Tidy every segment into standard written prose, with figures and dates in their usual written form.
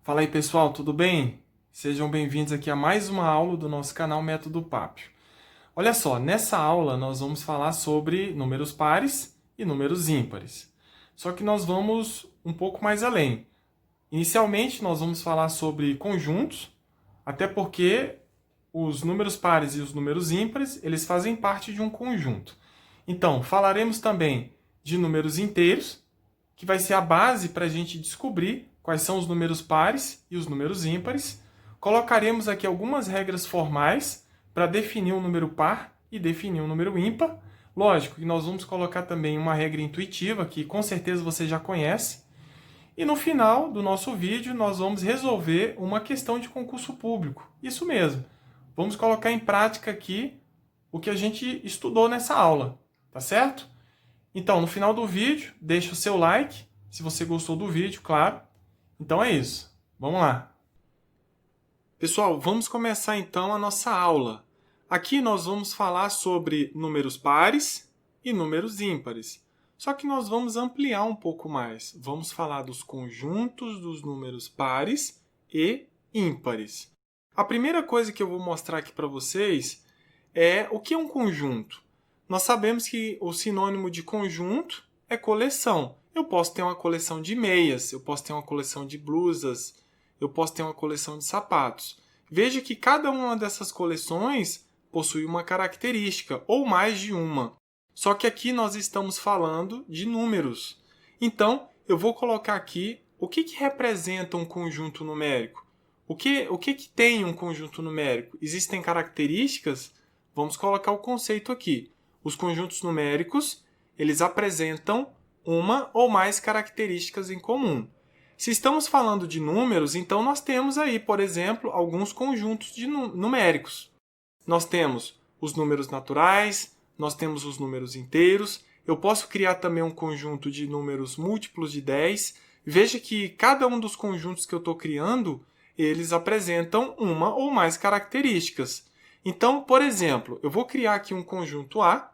Fala aí pessoal, tudo bem? Sejam bem-vindos aqui a mais uma aula do nosso canal Método Papio. Olha só, nessa aula nós vamos falar sobre números pares e números ímpares. Só que nós vamos um pouco mais além. Inicialmente nós vamos falar sobre conjuntos, até porque os números pares e os números ímpares, eles fazem parte de um conjunto. Então, falaremos também de números inteiros, que vai ser a base para a gente descobrir quais são os números pares e os números ímpares. Colocaremos aqui algumas regras formais para definir um número par e definir um número ímpar. Lógico que nós vamos colocar também uma regra intuitiva, que com certeza você já conhece. E no final do nosso vídeo, nós vamos resolver uma questão de concurso público. Isso mesmo. Vamos colocar em prática aqui o que a gente estudou nessa aula, tá certo? Então, no final do vídeo, deixa o seu like, se você gostou do vídeo, claro. Então é isso. Vamos lá. Pessoal, vamos começar então a nossa aula. Aqui nós vamos falar sobre números pares e números ímpares. Só que nós vamos ampliar um pouco mais. Vamos falar dos conjuntos dos números pares e ímpares. A primeira coisa que eu vou mostrar aqui para vocês é o que é um conjunto. Nós sabemos que o sinônimo de conjunto é coleção. Eu posso ter uma coleção de meias, eu posso ter uma coleção de blusas, eu posso ter uma coleção de sapatos. Veja que cada uma dessas coleções possui uma característica, ou mais de uma. Só que aqui nós estamos falando de números. Então, eu vou colocar aqui o que representa um conjunto numérico. O que tem um conjunto numérico? Existem características? Vamos colocar o conceito aqui. Os conjuntos numéricos, eles apresentam uma ou mais características em comum. Se estamos falando de números, então nós temos aí, por exemplo, alguns conjuntos de numéricos. Nós temos os números naturais, nós temos os números inteiros. Eu posso criar também um conjunto de números múltiplos de 10. Veja que cada um dos conjuntos que eu estou criando, eles apresentam uma ou mais características. Então, por exemplo, eu vou criar aqui um conjunto A,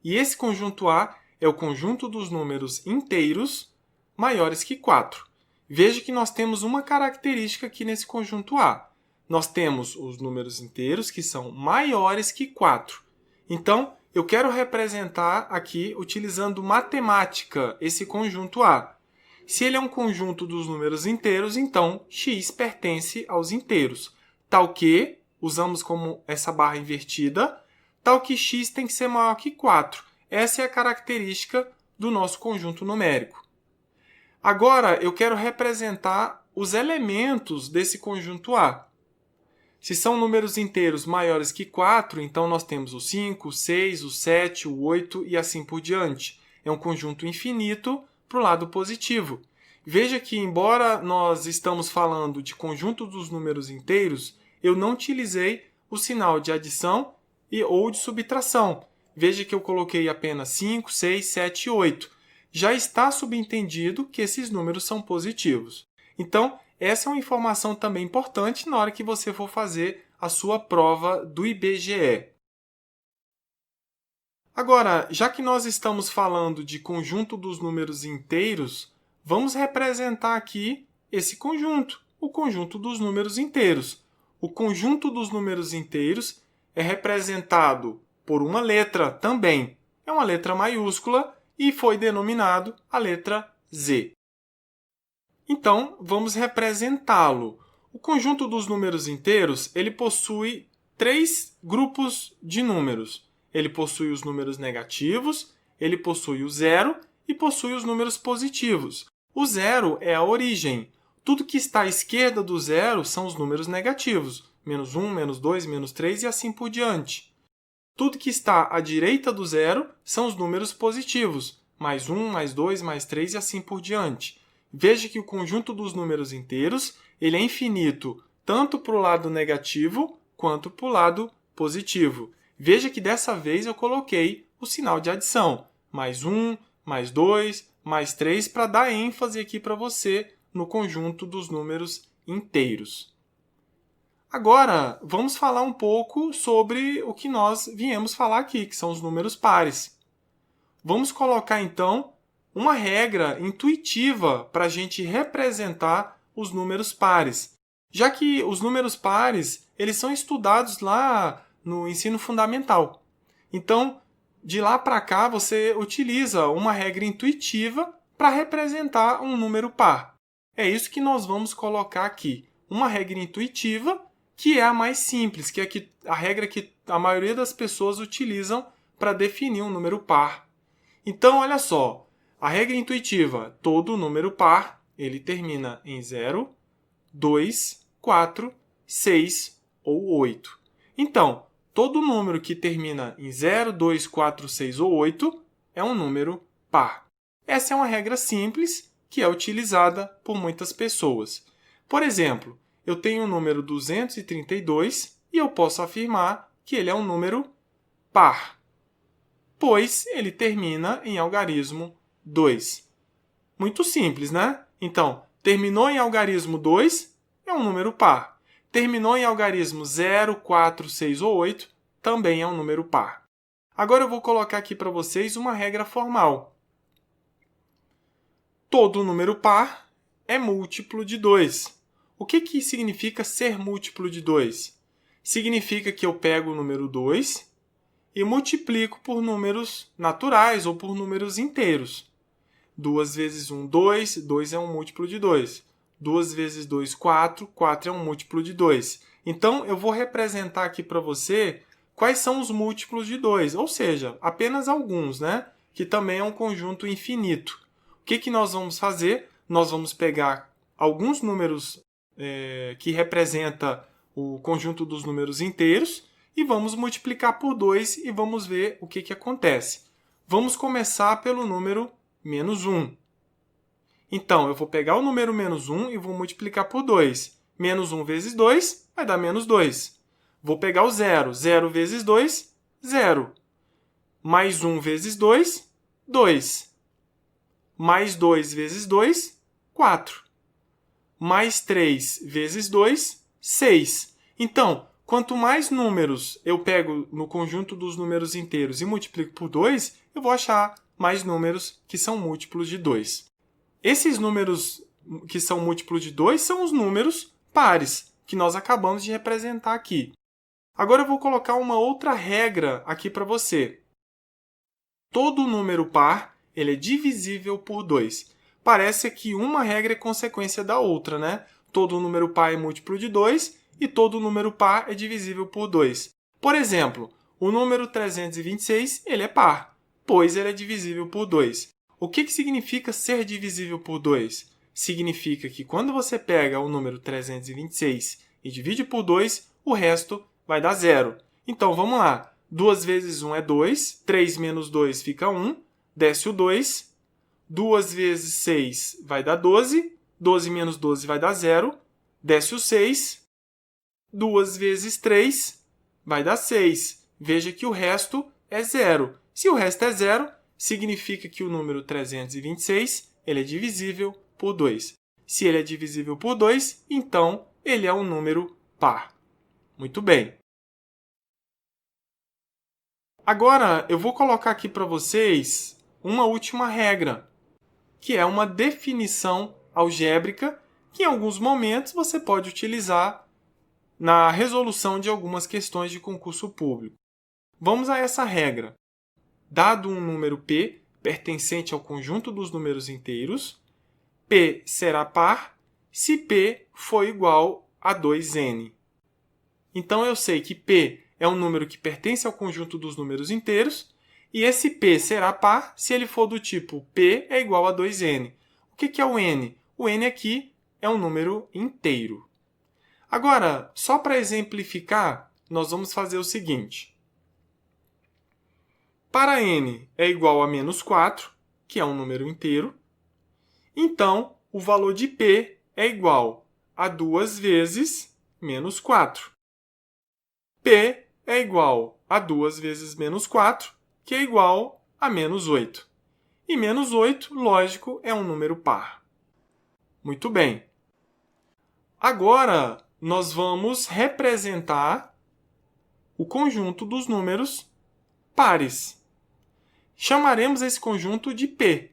e esse conjunto A é o conjunto dos números inteiros maiores que 4. Veja que nós temos uma característica aqui nesse conjunto A. Nós temos os números inteiros que são maiores que 4. Então, eu quero representar aqui, utilizando matemática, esse conjunto A. Se ele é um conjunto dos números inteiros, então x pertence aos inteiros. Tal que, usamos como essa barra invertida, tal que x tem que ser maior que 4. Essa é a característica do nosso conjunto numérico. Agora, eu quero representar os elementos desse conjunto A. Se são números inteiros maiores que 4, então nós temos o 5, o 6, o 7, o 8 e assim por diante. É um conjunto infinito para o lado positivo. Veja que, embora nós estamos falando de conjunto dos números inteiros, eu não utilizei o sinal de adição ou de subtração. Veja que eu coloquei apenas 5, 6, 7 e 8. Já está subentendido que esses números são positivos. Então, essa é uma informação também importante na hora que você for fazer a sua prova do IBGE. Agora, já que nós estamos falando de conjunto dos números inteiros, vamos representar aqui esse conjunto, o conjunto dos números inteiros. O conjunto dos números inteiros é representado por uma letra também. É uma letra maiúscula e foi denominado a letra Z. Então, vamos representá-lo. O conjunto dos números inteiros, ele possui 3 grupos de números. Ele possui os números negativos, ele possui o zero e possui os números positivos. O zero é a origem. Tudo que está à esquerda do zero são os números negativos. Menos 1, menos 2, menos 3 e assim por diante. Tudo que está à direita do zero são os números positivos. Mais 1, mais 2, mais 3 e assim por diante. Veja que o conjunto dos números inteiros ele é infinito tanto para o lado negativo quanto para o lado positivo. Veja que dessa vez eu coloquei o sinal de adição. Mais 1, mais 2, mais 3 para dar ênfase aqui para você no conjunto dos números inteiros. Agora, vamos falar um pouco sobre o que nós viemos falar aqui, que são os números pares. Vamos colocar, então, uma regra intuitiva para a gente representar os números pares, já que os números pares eles são estudados lá no ensino fundamental. Então, de lá para cá, você utiliza uma regra intuitiva para representar um número par. É isso que nós vamos colocar aqui. Uma regra intuitiva que é a mais simples, que é a regra que a maioria das pessoas utilizam para definir um número par. Então, olha só, a regra intuitiva, todo número par, ele termina em 0, 2, 4, 6 ou 8. Então, todo número que termina em 0, 2, 4, 6 ou 8 é um número par. Essa é uma regra simples que é utilizada por muitas pessoas. Por exemplo, eu tenho o número 232 e eu posso afirmar que ele é um número par, pois ele termina em algarismo 2. Muito simples, né? Então, terminou em algarismo 2 é um número par. Terminou em algarismo 0, 4, 6 ou 8 também é um número par. Agora eu vou colocar aqui para vocês uma regra formal. Todo número par é múltiplo de 2. O que significa ser múltiplo de 2? Significa que eu pego o número 2 e multiplico por números naturais ou por números inteiros. 2 vezes 1, 2, 2 é um múltiplo de 2. 2 vezes 2, 4, 4 é um múltiplo de 2. Então, eu vou representar aqui para você quais são os múltiplos de 2, ou seja, apenas alguns, né? Que também é um conjunto infinito. O que nós vamos fazer? Nós vamos pegar alguns números que representam o conjunto dos números inteiros e vamos multiplicar por 2 e vamos ver o que acontece. Vamos começar pelo número menos 1. Então, eu vou pegar o número menos 1 e vou multiplicar por 2. Menos 1 vezes 2 vai dar menos 2. Vou pegar o 0. 0 vezes 2, 0. Mais 1 vezes 2, 2. Mais 2 vezes 2, 4. Mais 3 vezes 2, 6. Então, quanto mais números eu pego no conjunto dos números inteiros e multiplico por 2, eu vou achar mais números que são múltiplos de 2. Esses números que são múltiplos de 2 são os números pares, que nós acabamos de representar aqui. Agora eu vou colocar uma outra regra aqui para você. Todo número par ele é divisível por 2. Parece que uma regra é consequência da outra, né? Todo número par é múltiplo de 2 e todo número par é divisível por 2. Por exemplo, o número 326 ele é par, pois ele é divisível por 2. O que significa ser divisível por 2? Significa que quando você pega o número 326 e divide por 2, o resto vai dar 0. Então, vamos lá. 2 vezes 1 é 2, 3 menos 2 fica 1, desce o 2. 2 vezes 6 vai dar 12, 12 menos 12 vai dar 0, desce o 6. 2 vezes 3 vai dar 6. Veja que o resto é 0. Se o resto é 0, significa que o número 326 ele é divisível por 2. Se ele é divisível por 2, então ele é um número par. Muito bem. Agora eu vou colocar aqui para vocês uma última regra, que é uma definição algébrica que em alguns momentos você pode utilizar na resolução de algumas questões de concurso público. Vamos a essa regra. Dado um número P pertencente ao conjunto dos números inteiros, P será par se P for igual a 2n. Então eu sei que P é um número que pertence ao conjunto dos números inteiros e esse P será par se ele for do tipo P é igual a 2n. O que é o n? O n aqui é um número inteiro. Agora, só para exemplificar, nós vamos fazer o seguinte. Para n é igual a menos 4, que é um número inteiro, então o valor de P é igual a 2 vezes menos 4. P é igual a 2 vezes menos 4, que é igual a menos 8. E menos 8, lógico, é um número par. Muito bem. Agora, nós vamos representar o conjunto dos números pares. Chamaremos esse conjunto de P.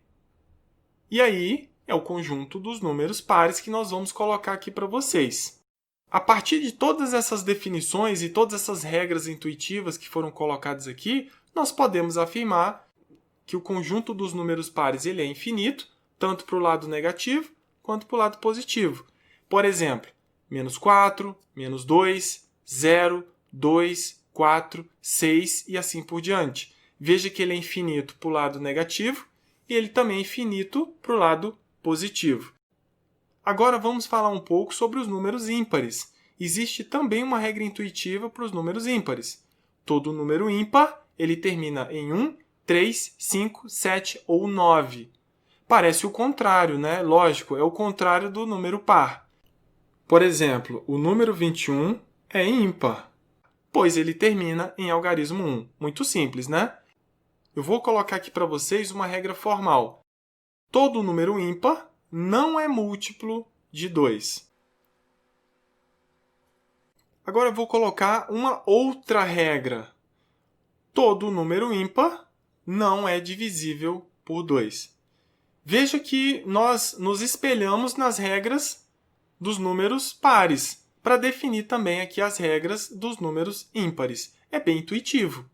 E aí é o conjunto dos números pares que nós vamos colocar aqui para vocês. A partir de todas essas definições e todas essas regras intuitivas que foram colocadas aqui, nós podemos afirmar que o conjunto dos números pares ele é infinito, tanto para o lado negativo quanto para o lado positivo. Por exemplo, menos 4, menos 2, 0, 2, 4, 6 e assim por diante. Veja que ele é infinito para o lado negativo e ele também é infinito para o lado positivo. Agora vamos falar um pouco sobre os números ímpares. Existe também uma regra intuitiva para os números ímpares. Todo número ímpar ele termina em 1, 3, 5, 7 ou 9. Parece o contrário, né? Lógico, é o contrário do número par. Por exemplo, o número 21 é ímpar, pois ele termina em algarismo 1. Muito simples, né? Eu vou colocar aqui para vocês uma regra formal. Todo número ímpar não é múltiplo de 2. Agora eu vou colocar uma outra regra. Todo número ímpar não é divisível por 2. Veja que nós nos espelhamos nas regras dos números pares para definir também aqui as regras dos números ímpares. É bem intuitivo.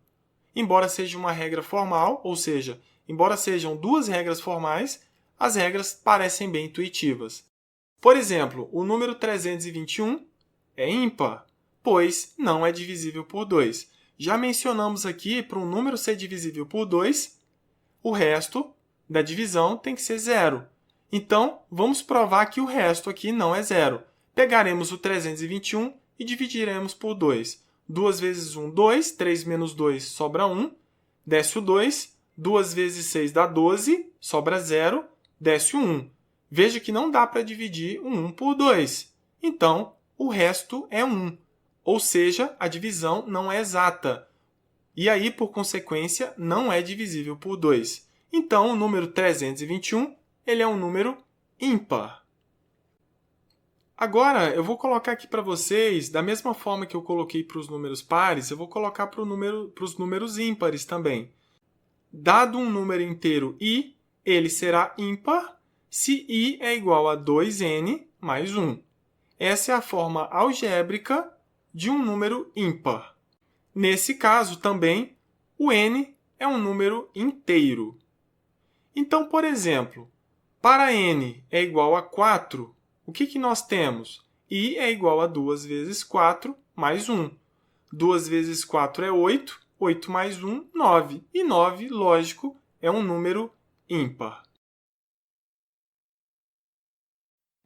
Embora seja uma regra formal, ou seja, embora sejam duas regras formais, as regras parecem bem intuitivas. Por exemplo, o número 321 é ímpar, pois não é divisível por 2. Já mencionamos aqui, para um número ser divisível por 2, o resto da divisão tem que ser 0. Então, vamos provar que o resto aqui não é 0. Pegaremos o 321 e dividiremos por 2. 2 vezes 1, 2. 3 menos 2 sobra 1. Desce o 2. 2 vezes 6 dá 12. Sobra 0. Desce o 1. Veja que não dá para dividir o 1 por 2. Então, o resto é 1. Ou seja, a divisão não é exata. E aí, por consequência, não é divisível por 2. Então, o número 321 ele é um número ímpar. Agora, eu vou colocar aqui para vocês, da mesma forma que eu coloquei para os números pares, eu vou colocar para os números ímpares também. Dado um número inteiro i, ele será ímpar se i é igual a 2n mais 1. Essa é a forma algébrica de um número ímpar. Nesse caso, também, o n é um número inteiro. Então, por exemplo, para n é igual a 4, o que nós temos? I é igual a 2 vezes 4 mais 1. 2 vezes 4 é 8, 8 mais 1, 9. E 9, lógico, é um número ímpar.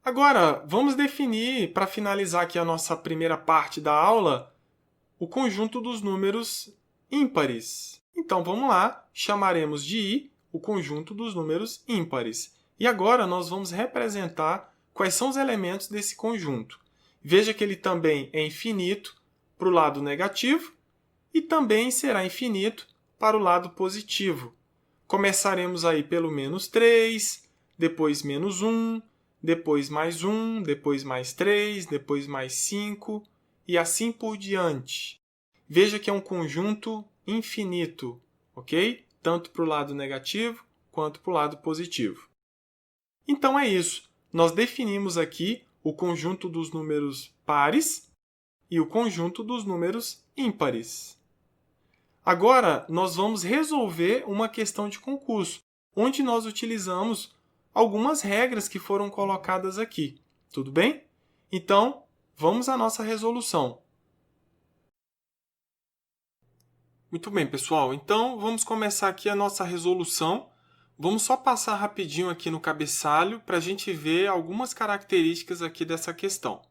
Agora, vamos definir, para finalizar aqui a nossa primeira parte da aula, o conjunto dos números ímpares. Então, vamos lá, chamaremos de I o conjunto dos números ímpares. E agora nós vamos representar quais são os elementos desse conjunto. Veja que ele também é infinito para o lado negativo e também será infinito para o lado positivo. Começaremos aí pelo menos 3, depois menos 1, depois mais 1, depois mais 3, depois mais 5 e assim por diante. Veja que é um conjunto infinito, ok? Tanto para o lado negativo quanto para o lado positivo. Então é isso. Nós definimos aqui o conjunto dos números pares e o conjunto dos números ímpares. Agora, nós vamos resolver uma questão de concurso, onde nós utilizamos algumas regras que foram colocadas aqui. Tudo bem? Então, vamos à nossa resolução. Muito bem, pessoal. Então, vamos começar aqui a nossa resolução. Vamos só passar rapidinho aqui no cabeçalho para a gente ver algumas características aqui dessa questão.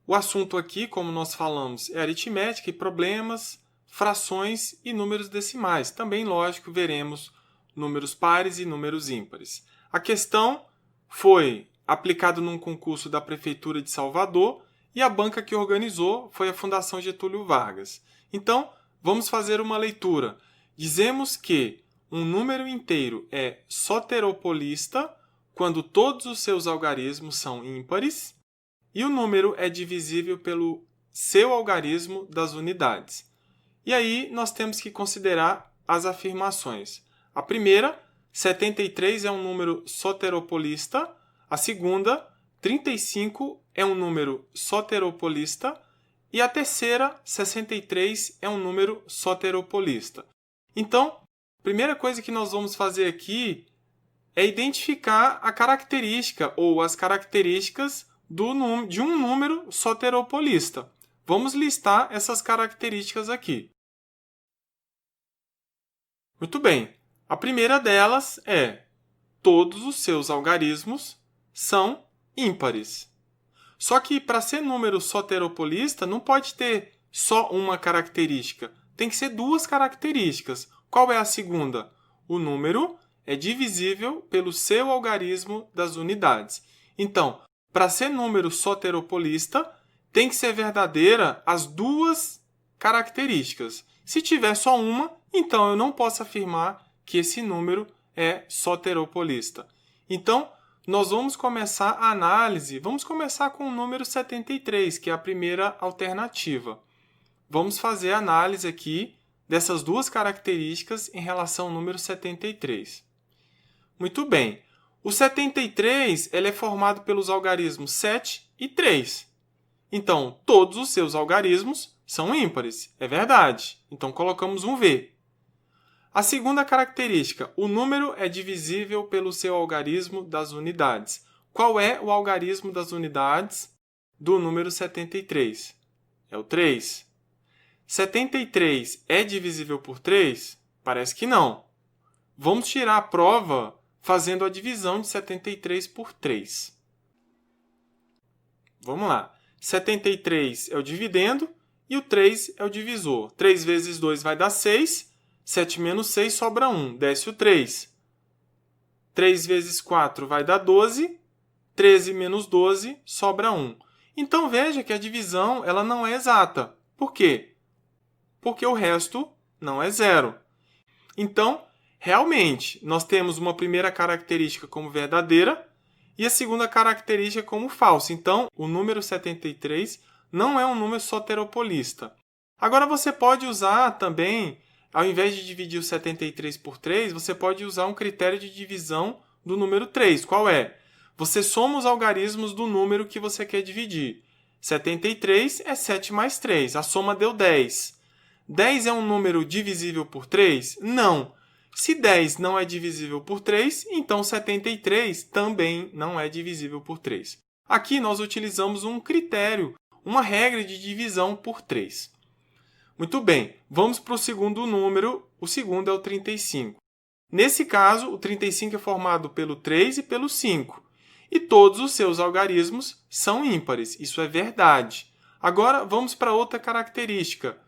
O assunto aqui, como nós falamos, é aritmética e problemas, frações e números decimais. Também, lógico, veremos números pares e números ímpares. A questão foi aplicada num concurso da Prefeitura de Salvador e a banca que organizou foi a Fundação Getúlio Vargas. Então, vamos fazer uma leitura. Dizemos que um número inteiro é soteropolista quando todos os seus algarismos são ímpares e o número é divisível pelo seu algarismo das unidades. E aí nós temos que considerar as afirmações. A primeira, 73 é um número soteropolista. A segunda, 35, é um número soteropolista. E a terceira, 63, é um número soteropolista. Então, a primeira coisa que nós vamos fazer aqui é identificar a característica ou as características de um número soteropolista. Vamos listar essas características aqui. Muito bem. A primeira delas é: todos os seus algarismos são ímpares. Só que para ser número soteropolista não pode ter só uma característica. Tem que ser duas características. Qual é a segunda? O número é divisível pelo seu algarismo das unidades. Então, para ser número soteropolista, tem que ser verdadeira as duas características. Se tiver só uma, então eu não posso afirmar que esse número é soteropolista. Então, nós vamos começar a análise. Vamos começar com o número 73, que é a primeira alternativa. Vamos fazer a análise aqui dessas duas características em relação ao número 73. Muito bem. O 73 ele é formado pelos algarismos 7 e 3. Então, todos os seus algarismos são ímpares. É verdade. Então, colocamos um V. A segunda característica, o número é divisível pelo seu algarismo das unidades. Qual é o algarismo das unidades do número 73? É o 3. 73 é divisível por 3? Parece que não. Vamos tirar a prova fazendo a divisão de 73 por 3. Vamos lá. 73 é o dividendo e o 3 é o divisor. 3 vezes 2 vai dar 6. 7 menos 6 sobra 1. Desce o 3. 3 vezes 4 vai dar 12. 13 menos 12 sobra 1. Então, veja que a divisão ela não é exata. Por quê? Porque o resto não é zero. Então, realmente, nós temos uma primeira característica como verdadeira e a segunda característica como falsa. Então, o número 73 não é um número soteropolista. Agora, você pode usar também, ao invés de dividir o 73 por 3, você pode usar um critério de divisão do número 3. Qual é? Você soma os algarismos do número que você quer dividir. 73 é 7 mais 3. A soma deu 10. 10 é um número divisível por 3? Não. Se 10 não é divisível por 3, então 73 também não é divisível por 3. Aqui nós utilizamos um critério, uma regra de divisão por 3. Muito bem, vamos para o segundo número. O segundo é o 35. Nesse caso, o 35 é formado pelo 3 e pelo 5. E todos os seus algarismos são ímpares. Isso é verdade. Agora, vamos para outra característica.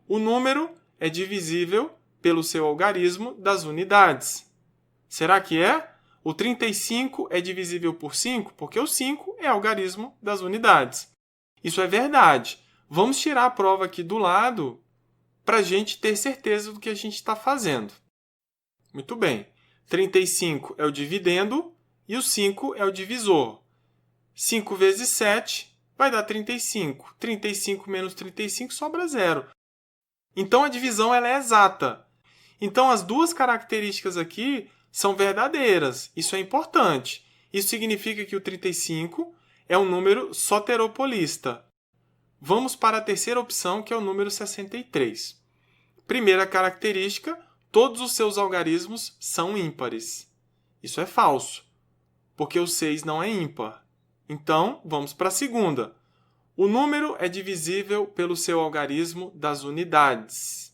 O número é divisível pelo seu algarismo das unidades. Será que é? O 35 é divisível por 5, porque o 5 é algarismo das unidades. Isso é verdade. Vamos tirar a prova aqui do lado para a gente ter certeza do que a gente está fazendo. Muito bem. 35 é o dividendo e o 5 é o divisor. 5 vezes 7 vai dar 35. 35 menos 35 sobra 0. Então, a divisão ela é exata. Então, as duas características aqui são verdadeiras. Isso é importante. Isso significa que o 35 é um número soteropolista. Vamos para a terceira opção, que é o número 63. Primeira característica, todos os seus algarismos são ímpares. Isso é falso, porque o 6 não é ímpar. Então, vamos para a segunda. O número é divisível pelo seu algarismo das unidades.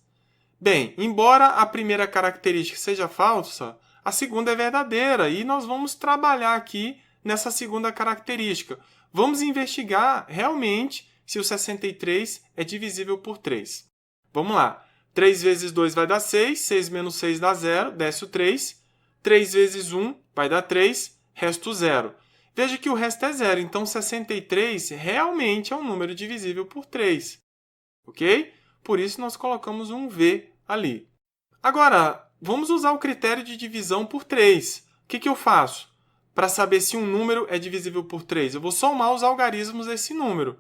Bem, embora a primeira característica seja falsa, a segunda é verdadeira e nós vamos trabalhar aqui nessa segunda característica. Vamos investigar realmente se o 63 é divisível por 3. Vamos lá. 3 vezes 2 vai dar 6, 6 menos 6 dá 0, desce o 3. 3 vezes 1 vai dar 3, resto 0. Veja que o resto é 0, então 63 realmente é um número divisível por 3. Ok? Por isso, nós colocamos um V ali. Agora, vamos usar o critério de divisão por 3. O que eu faço? Para saber se um número é divisível por 3, eu vou somar os algarismos desse número.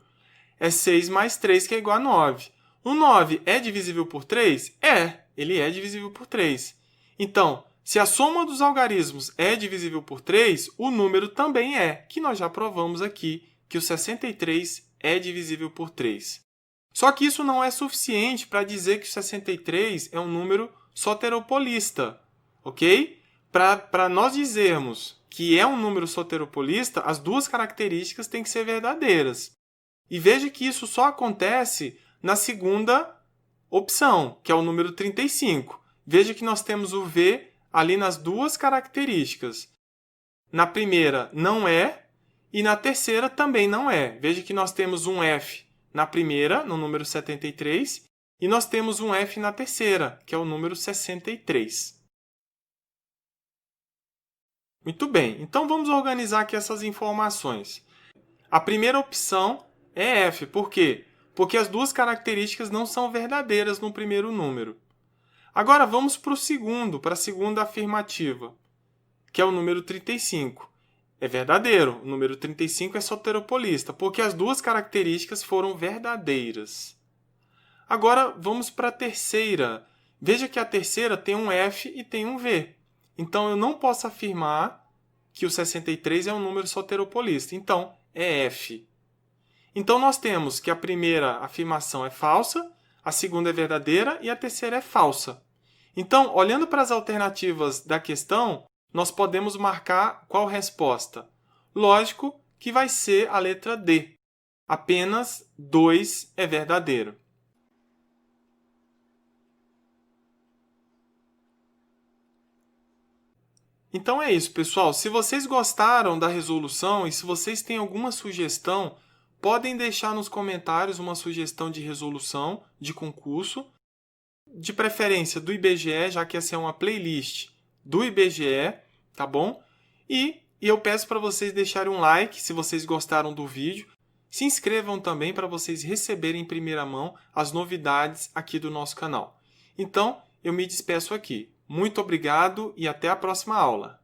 É 6 mais 3, que é igual a 9. O 9 é divisível por 3? É, ele é divisível por 3. Então, Se a soma dos algarismos é divisível por 3, o número também é, que nós já provamos aqui, que o 63 é divisível por 3. Só que isso não é suficiente para dizer que o 63 é um número soteropolista, ok? Para nós dizermos que é um número soteropolista, as duas características têm que ser verdadeiras. E veja que isso só acontece na segunda opção, que é o número 35. Veja que nós temos o V ali nas duas características. Na primeira não é e na terceira também não é. Veja que nós temos um F na primeira, no número 73, e nós temos um F na terceira, que é o número 63. Muito bem, então vamos organizar aqui essas informações. A primeira opção é F. Por quê? Porque as duas características não são verdadeiras no primeiro número. Agora vamos para a segunda afirmativa, que é o número 35. É verdadeiro, o número 35 é soteropolista, porque as duas características foram verdadeiras. Agora vamos para a terceira. Veja que a terceira tem um F e tem um V. Então eu não posso afirmar que o 63 é um número soteropolista. Então é F. Então nós temos que a primeira afirmação é falsa, a segunda é verdadeira e a terceira é falsa. Então, olhando para as alternativas da questão, nós podemos marcar qual resposta? Lógico que vai ser a letra D. Apenas 2 é verdadeiro. Então é isso, pessoal. Se vocês gostaram da resolução e se vocês têm alguma sugestão, podem deixar nos comentários uma sugestão de resolução de concurso, de preferência do IBGE, já que essa é uma playlist do IBGE, tá bom? E eu peço para vocês deixarem um like se vocês gostaram do vídeo. Se inscrevam também para vocês receberem em primeira mão as novidades aqui do nosso canal. Então, eu me despeço aqui. Muito obrigado e até a próxima aula.